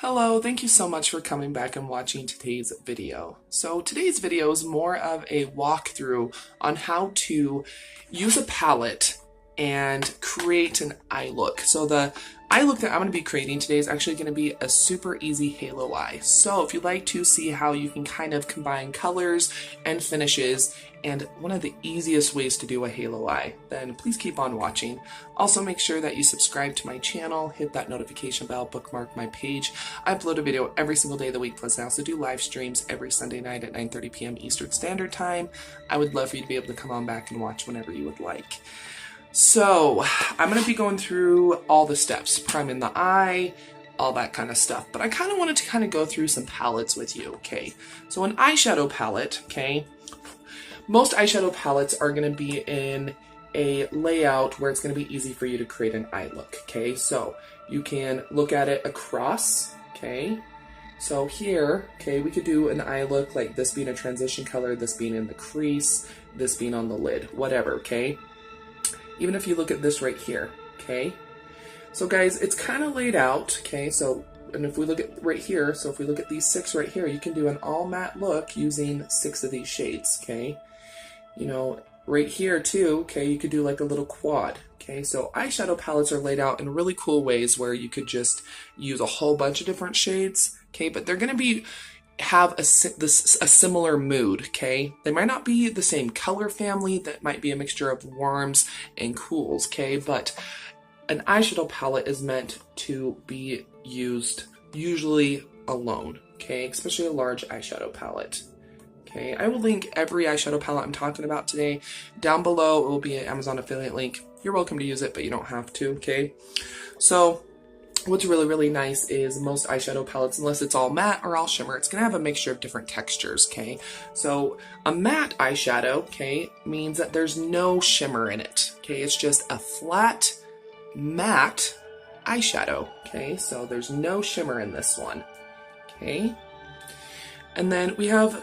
Hello, thank you so much for coming back and watching today's video. So today's video is more of a walkthrough on how to use a palette and create an eye look. So the eye look that I'm going to be creating today is actually going to be a super easy halo eye. So if you'd like to see how you can kind of combine colors and finishes and one of the easiest ways to do a halo eye, then please keep on watching. Also make sure that you subscribe to my channel, hit that notification bell, bookmark my page. I upload a video every single day of the week, plus I also do live streams every Sunday night at 9:30 p.m. Eastern Standard Time. I would love for you to be able to come on back and watch whenever you would like. So I'm going to be going through all the steps, priming the eye, all that kind of stuff. But I kind of wanted to go through some palettes with you, okay? So an eyeshadow palette, okay? Most eyeshadow palettes are going to be in a layout where it's going to be easy for you to create an eye look, okay? So you can look at it across, okay? So here, okay, we could do an eye look like this being a transition color, this being in the crease, this being on the lid, whatever, okay? Even if you look at this right here, okay? So guys, it's kind of laid out, okay? So, and if we look at right here, so if we look at these 6 right here, you can do an all matte look using 6 of these shades, okay? You know, right here too, okay, you could do like a little quad, okay? So eyeshadow palettes are laid out in really cool ways where you could just use a whole bunch of different shades, okay? But they're gonna have a similar mood, okay? They might not be the same color family, that might be a mixture of warms and cools, okay? But an eyeshadow palette is meant to be used usually alone, okay? Especially a large eyeshadow palette, okay? I will link every eyeshadow palette I'm talking about today down below. It will be an Amazon affiliate link. You're welcome to use it, but you don't have to, okay? So what's really nice is most eyeshadow palettes, unless it's all matte or all shimmer, it's going to have a mixture of different textures, okay? So a matte eyeshadow, okay, means that there's no shimmer in it, okay? It's just a flat matte eyeshadow, okay? So there's no shimmer in this one, okay? And then we have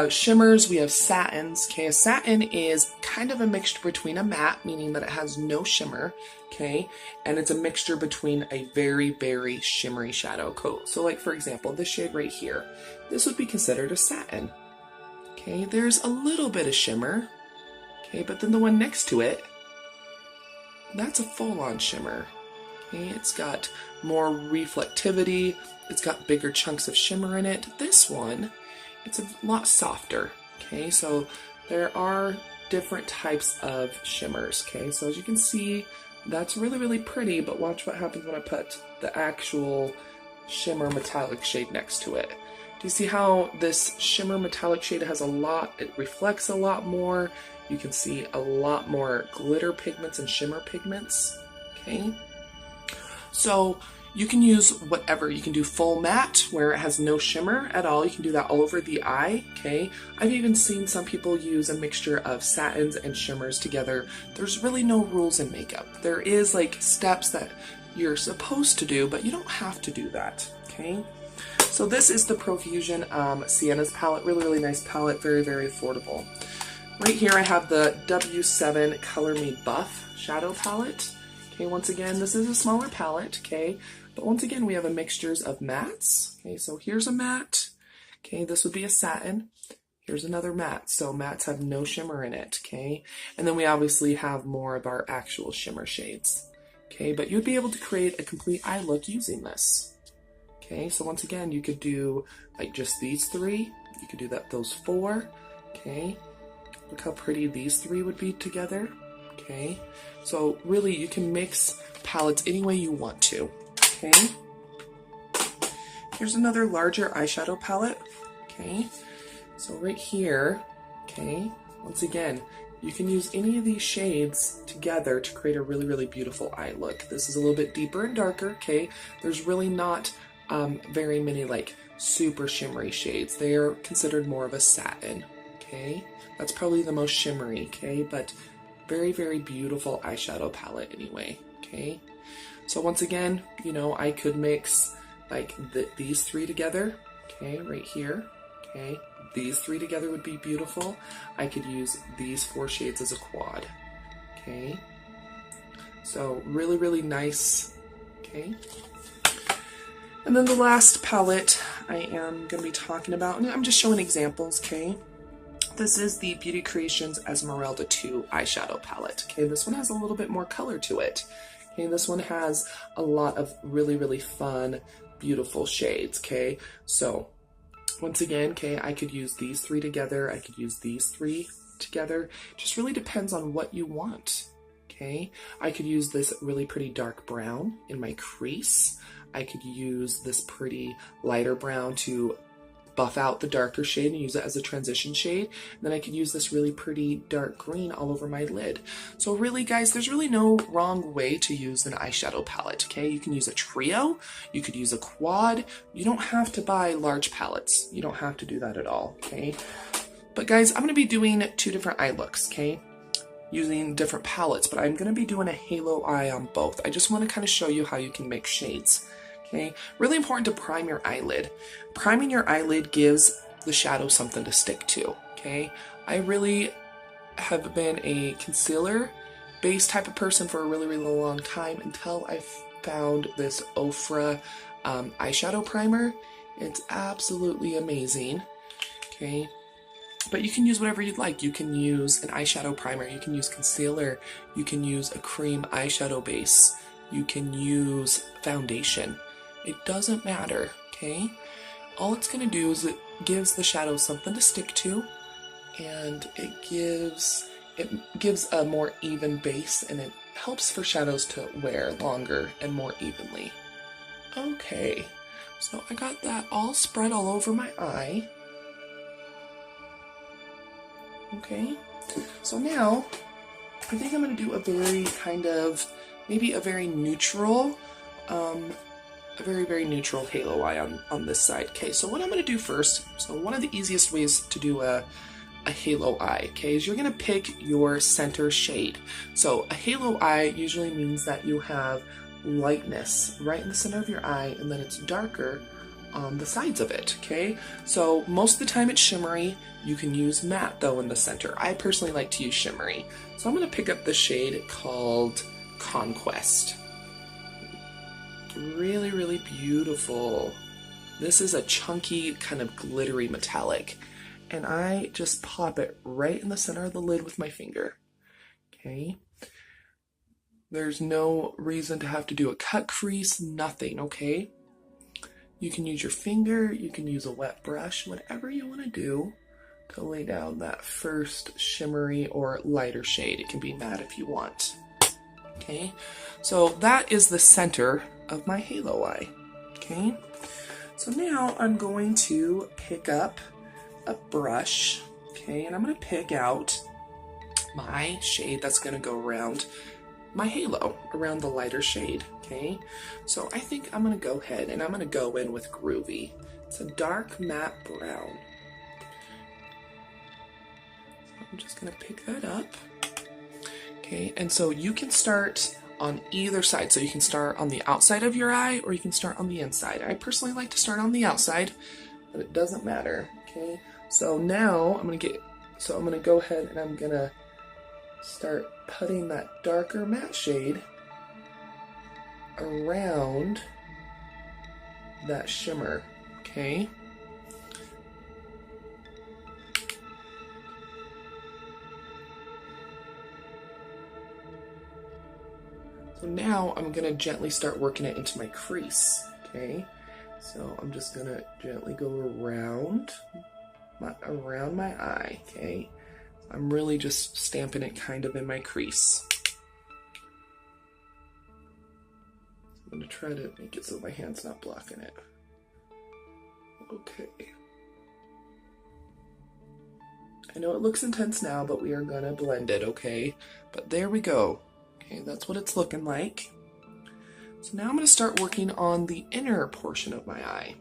shimmers, we have satins, okay? A satin is kind of a mixture between a matte, meaning that it has no shimmer, okay? And it's a mixture between a very shimmery shadow coat. So like, for example, this shade right here, this would be considered a satin, okay? There's a little bit of shimmer, okay? But then the one next to it, that's a full-on shimmer, okay? It's got more reflectivity, it's got bigger chunks of shimmer in it. This one, it's a lot softer, okay? So there are different types of shimmers, okay? So as you can see, that's really pretty, but watch what happens when I put the actual shimmer metallic shade next to it. Do you see how this shimmer metallic shade has a lot, it reflects a lot more, you can see a lot more glitter pigments and shimmer pigments, okay? So you can use whatever. You can do full matte where it has no shimmer at all. You can do that all over the eye, okay? I've even seen some people use a mixture of satins and shimmers together. There's really no rules in makeup. There is like steps that you're supposed to do, but you don't have to do that, okay? So this is the Profusion Siennas palette. Really nice palette, very affordable. Right here I have the W7 Color Me Buff shadow palette. Okay, once again, this is a smaller palette, okay? But once again, we have a mixtures of mattes. Okay, so here's a matte. Okay, this would be a satin. Here's another matte. So mattes have no shimmer in it, okay? And then we obviously have more of our actual shimmer shades. Okay, but you'd be able to create a complete eye look using this. Okay, so once again, you could do like just these 3. You could do those 4. Okay, look how pretty these 3 would be together. Okay, so really you can mix palettes any way you want to, okay? Here's another larger eyeshadow palette, okay? So right here, okay, once again, you can use any of these shades together to create a really beautiful eye look. This is a little bit deeper and darker, okay? There's really not very many like super shimmery shades. They are considered more of a satin, okay? That's probably the most shimmery, okay? But very beautiful eyeshadow palette anyway, okay? So once again, you know, I could mix like these 3 together, okay, right here, okay? These 3 together would be beautiful. I could use these 4 shades as a quad, okay? So really nice, okay? And then the last palette I am going to be talking about, and I'm just showing examples, okay? This is the Beauty Creations Esmeralda 2 eyeshadow palette. Okay, this one has a little bit more color to it. Okay, this one has a lot of really, really fun, beautiful shades. Okay, so once again, okay, I could use these three together. I could use these three together. Just really depends on what you want. Okay, I could use this really pretty dark brown in my crease. I could use this pretty lighter brown to buff out the darker shade and use it as a transition shade. And then I could use this really pretty dark green all over my lid. So really, guys, there's really no wrong way to use an eyeshadow palette, okay? You can use a trio, you could use a quad. You don't have to buy large palettes. You don't have to do that at all, okay? But guys, I'm gonna be doing 2 different eye looks, okay? Using different palettes, but I'm gonna be doing a halo eye on both. I just wanna kind of show you how you can make shades. Okay, really important to prime your eyelid. Priming your eyelid gives the shadow something to stick to, okay? I really have been a concealer based type of person for a really, really long time until I found this Ofra eyeshadow primer. It's absolutely amazing, okay? But you can use whatever you'd like. You can use an eyeshadow primer, you can use concealer, you can use a cream eyeshadow base, you can use foundation. It doesn't matter, okay? All it's going to do is it gives the shadow something to stick to, and it gives a more even base, and it helps for shadows to wear longer and more evenly. Okay, so I got that all spread all over my eye. Okay, so now I think I'm going to do a very kind of, maybe a very neutral, a very, very neutral halo eye on this side. Okay, so what I'm going to do first, so one of the easiest ways to do a halo eye, okay, is you're going to pick your center shade. So a halo eye usually means that you have lightness right in the center of your eye, and then it's darker on the sides of it, okay? So most of the time it's shimmery. You can use matte though in the center. I personally like to use shimmery. So I'm going to pick up the shade called Conquest. Really, really beautiful. This is a chunky, kind of glittery metallic. And I just pop it right in the center of the lid with my finger. Okay. There's no reason to have to do a cut crease, nothing, okay? You can use your finger, you can use a wet brush, whatever you want to do to lay down that first shimmery or lighter shade. It can be matte if you want. Okay, so that is the center of my halo eye. Okay, so now I'm going to pick up a brush, okay, and I'm going to pick out my shade that's going to go around my halo, around the lighter shade. Okay, so I think I'm going to go ahead and I'm going to go in with Groovy. It's a dark matte brown. So I'm just going to pick that up. Okay, and so you can start on either side. So you can start on the outside of your eye or you can start on the inside. I personally like to start on the outside, but it doesn't matter. Okay, so now I'm going to go ahead and I'm going to start putting that darker matte shade around that shimmer. Okay. So now I'm going to gently start working it into my crease, okay? So I'm just going to gently go around my eye, okay? I'm really just stamping it kind of in my crease. I'm going to try to make it so my hand's not blocking it. Okay. I know it looks intense now, but we are going to blend it, okay? But there we go. Okay, that's what it's looking like. So now I'm going to start working on the inner portion of my eye.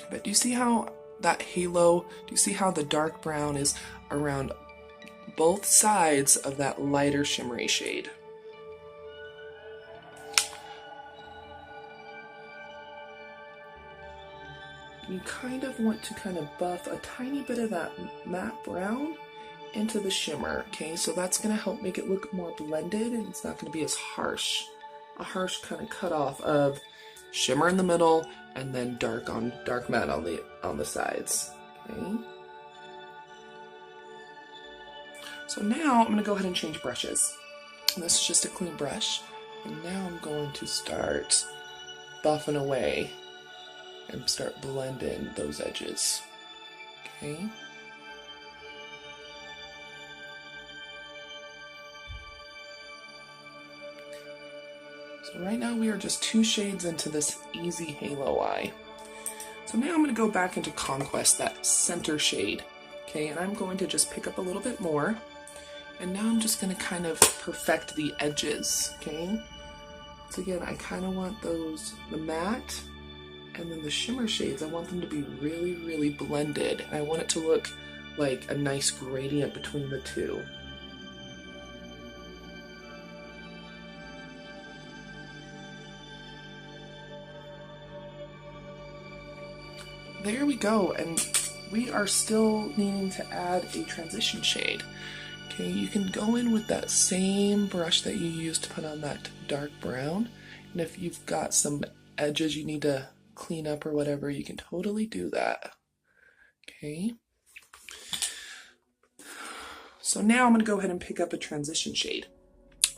But do you see how that halo, do you see how the dark brown is around both sides of that lighter shimmery shade? you kind of want to kind of buff a tiny bit of that matte brown into the shimmer, okay? So that's gonna help make it look more blended, and it's not gonna be as harsh. A harsh kind of cutoff of shimmer in the middle and then dark matte on the sides, okay? So now I'm gonna go ahead and change brushes. And this is just a clean brush. And now I'm going to start buffing away and start blending those edges, okay? So right now we are just 2 shades into this easy halo eye. So now I'm going to go back into Conquest, that center shade, okay? And I'm going to just pick up a little bit more. And now I'm just going to kind of perfect the edges, okay? So again, I kind of want the matte and then the shimmer shades, I want them to be really, really blended. And I want it to look like a nice gradient between the two. There we go, and we are still needing to add a transition shade. Okay, you can go in with that same brush that you used to put on that dark brown, and if you've got some edges you need to clean up or whatever, you can totally do that. Okay. So now I'm going to go ahead and pick up a transition shade.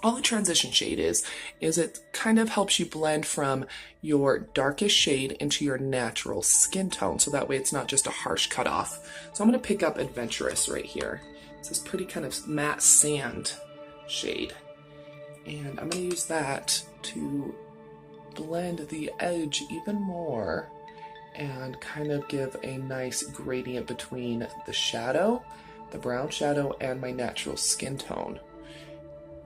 All a transition shade is it kind of helps you blend from your darkest shade into your natural skin tone, so that way it's not just a harsh cutoff. So I'm going to pick up Adventurous right here. It's this pretty kind of matte sand shade, and I'm going to use that to blend the edge even more and kind of give a nice gradient between the shadow, the brown shadow, and my natural skin tone.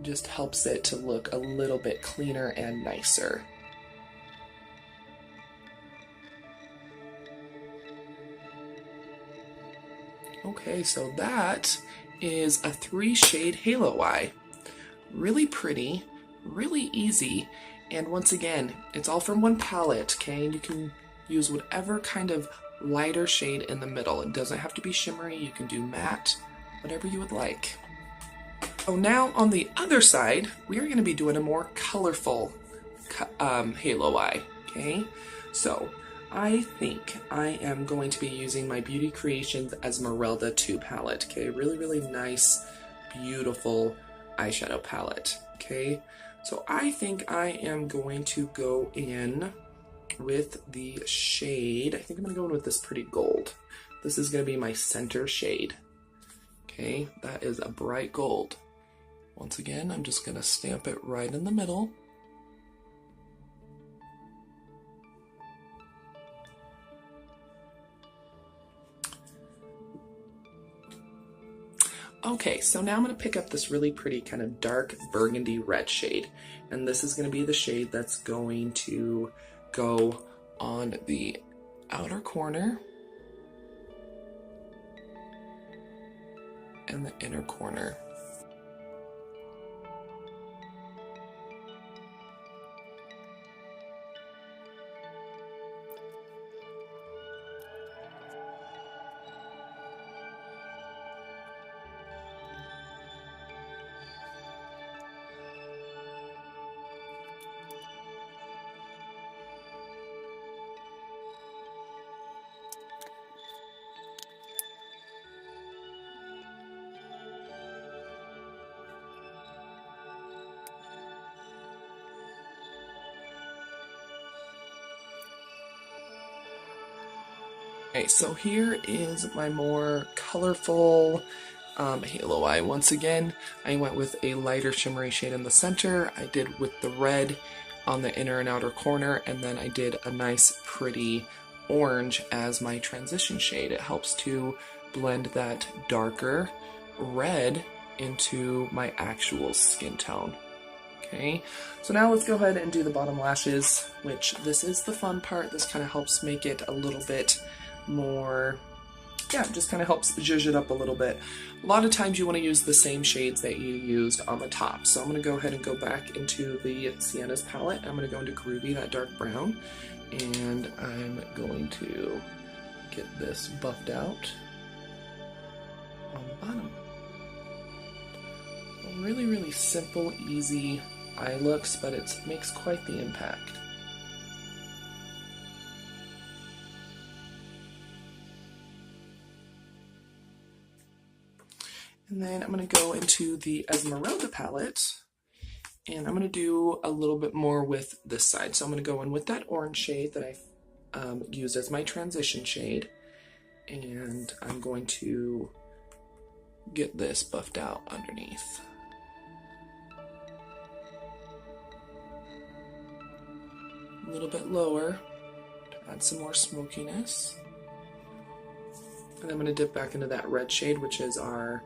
Just helps it to look a little bit cleaner and nicer. Okay, so that is a 3-shade halo eye. Really pretty, really easy, and once again, it's all from one palette, okay? And you can use whatever kind of lighter shade in the middle. It doesn't have to be shimmery, you can do matte, whatever you would like. So now on the other side, we are going to be doing a more colorful halo eye, okay? So I think I am going to be using my Beauty Creations Esmeralda 2 palette, okay? Really, really nice, beautiful eyeshadow palette, okay? So I think I am going to go in with the shade, I think I'm going to go in with this pretty gold. This is going to be my center shade, okay? That is a bright gold. Once again, I'm just going to stamp it right in the middle. Okay, so now I'm going to pick up this really pretty kind of dark burgundy red shade. And this is going to be the shade that's going to go on the outer corner and the inner corner. Okay, so here is my more colorful halo eye. Once again, I went with a lighter shimmery shade in the center. I did with the red on the inner and outer corner, and then I did a nice pretty orange as my transition shade. It helps to blend that darker red into my actual skin tone. Okay, so now let's go ahead and do the bottom lashes, which this is the fun part. This kind of helps make it a little bit more, yeah, just kind of helps zhuzh it up a little bit. A lot of times you want to use the same shades that you used on the top. So I'm going to go ahead and go back into the Siennas palette. I'm going to go into Groovy, that dark brown, and I'm going to get this buffed out on the bottom. So really, really simple, easy eye looks, but it makes quite the impact. And then I'm going to go into the Esmeralda palette, and I'm going to do a little bit more with this side. So I'm going to go in with that orange shade that I used as my transition shade, and I'm going to get this buffed out underneath. A little bit lower to add some more smokiness. And I'm going to dip back into that red shade, which is our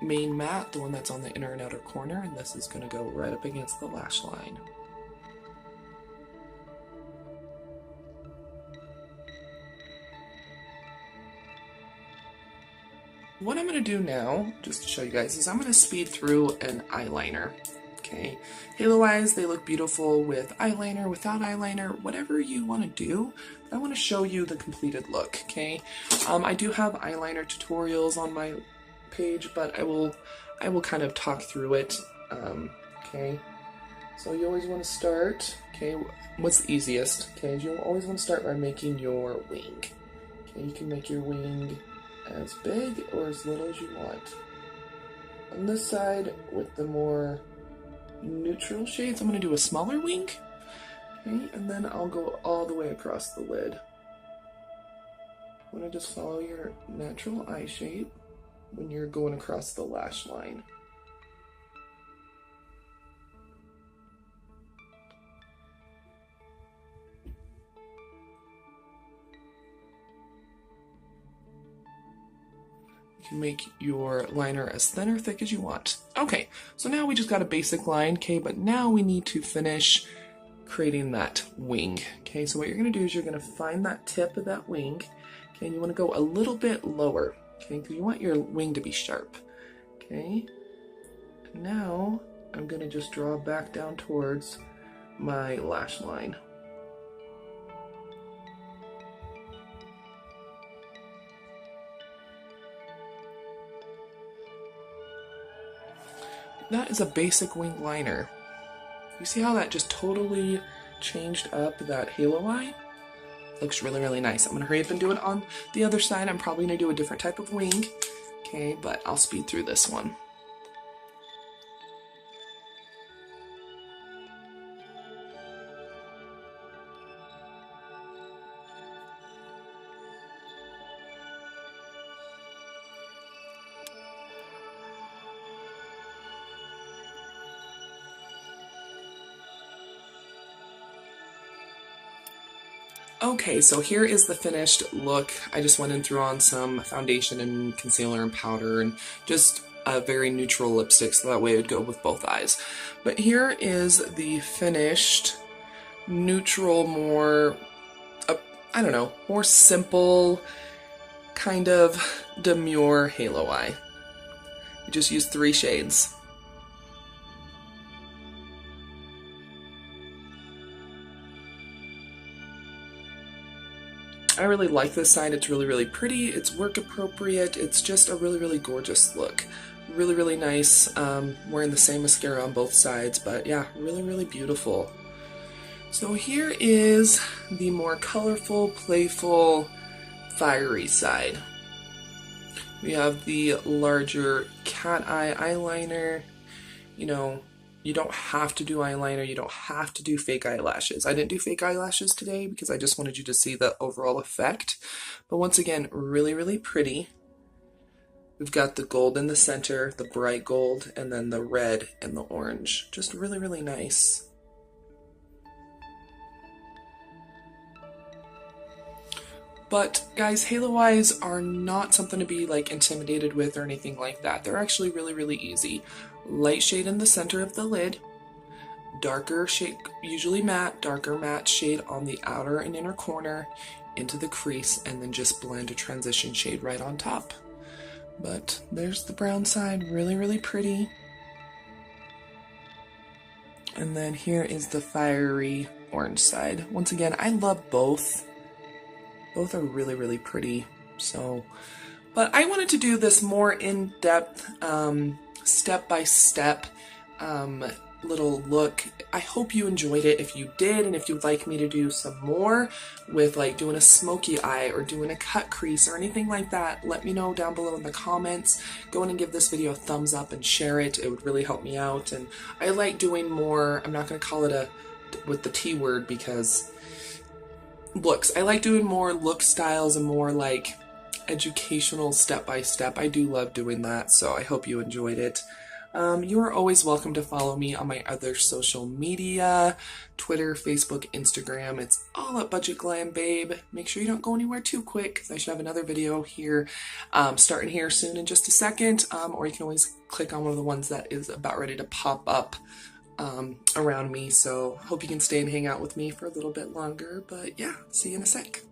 main matte, the one that's on the inner and outer corner, and this is going to go right up against the lash line. What I'm going to do now, just to show you guys, is I'm going to speed through an eyeliner. Okay, halo eyes, they look beautiful with eyeliner, without eyeliner, whatever you want to do. I want to show you the completed look. Okay, I do have eyeliner tutorials on my page, but I will kind of talk through it. Okay, so you always want to start. Okay, what's the easiest? Okay, you always want to start by making your wing. Okay, you can make your wing as big or as little as you want. On this side, with the more neutral shades, I'm going to do a smaller wing. Okay, and then I'll go all the way across the lid. You want to just follow your natural eye shape when you're going across the lash line. You can make your liner as thin or thick as you want. Okay, so now we just got a basic line, okay, but now we need to finish creating that wing. Okay, so what you're going to do is you're going to find that tip of that wing, okay, and you want to go a little bit lower, okay, because you want your wing to be sharp. Okay, and now I'm going to just draw back down towards my lash line. That is a basic wing liner. You see how that just totally changed up that halo eye? Looks really, really nice. I'm going to hurry up and do it on the other side. I'm probably going to do a different type of wing. Okay, but I'll speed through this one. Okay, so here is the finished look. I just went in through on some foundation and concealer and powder and just a very neutral lipstick, so that way it would go with both eyes. But here is the finished neutral, more, I don't know, more simple, kind of demure halo eye. We just used 3 shades. I really like this side. It's really, really pretty. It's work appropriate. It's just a really, really gorgeous look. Really, really nice. Wearing the same mascara on both sides, but yeah, really, really beautiful. So here is the more colorful, playful, fiery side. We have the larger cat eye eyeliner. You know, you don't have to do eyeliner, you don't have to do fake eyelashes. I didn't do fake eyelashes today because I just wanted you to see the overall effect. But once again, really, really pretty. We've got the gold in the center, the bright gold, and then the red and the orange. Just really, really nice. But guys, halo eyes are not something to be like intimidated with or anything like that. They're actually really, really easy. Light shade in the center of the lid, darker shade, usually matte, darker matte shade on the outer and inner corner into the crease, and then just blend a transition shade right on top. But there's the brown side, really, really pretty. And then here is the fiery orange side. Once again, I love both. Both are really, really pretty. So, but I wanted to do this more in-depth, step-by-step little look. I hope you enjoyed it. If you did, and if you'd like me to do some more with like doing a smoky eye or doing a cut crease or anything like that, let me know down below in the comments. Go in and give this video a thumbs up and share it. It would really help me out. And I like doing more, I'm not going to call it a with the T word because looks. I like doing more look styles and more like educational step-by-step. I do love doing that, so I hope you enjoyed it. You are always welcome to follow me on my other social media, Twitter, Facebook, Instagram. It's all at Budget Glam Babe. Make sure you don't go anywhere too quick because I should have another video here starting here soon in just a second, or you can always click on one of the ones that is about ready to pop up around me. So hope you can stay and hang out with me for a little bit longer, but yeah, see you in a sec.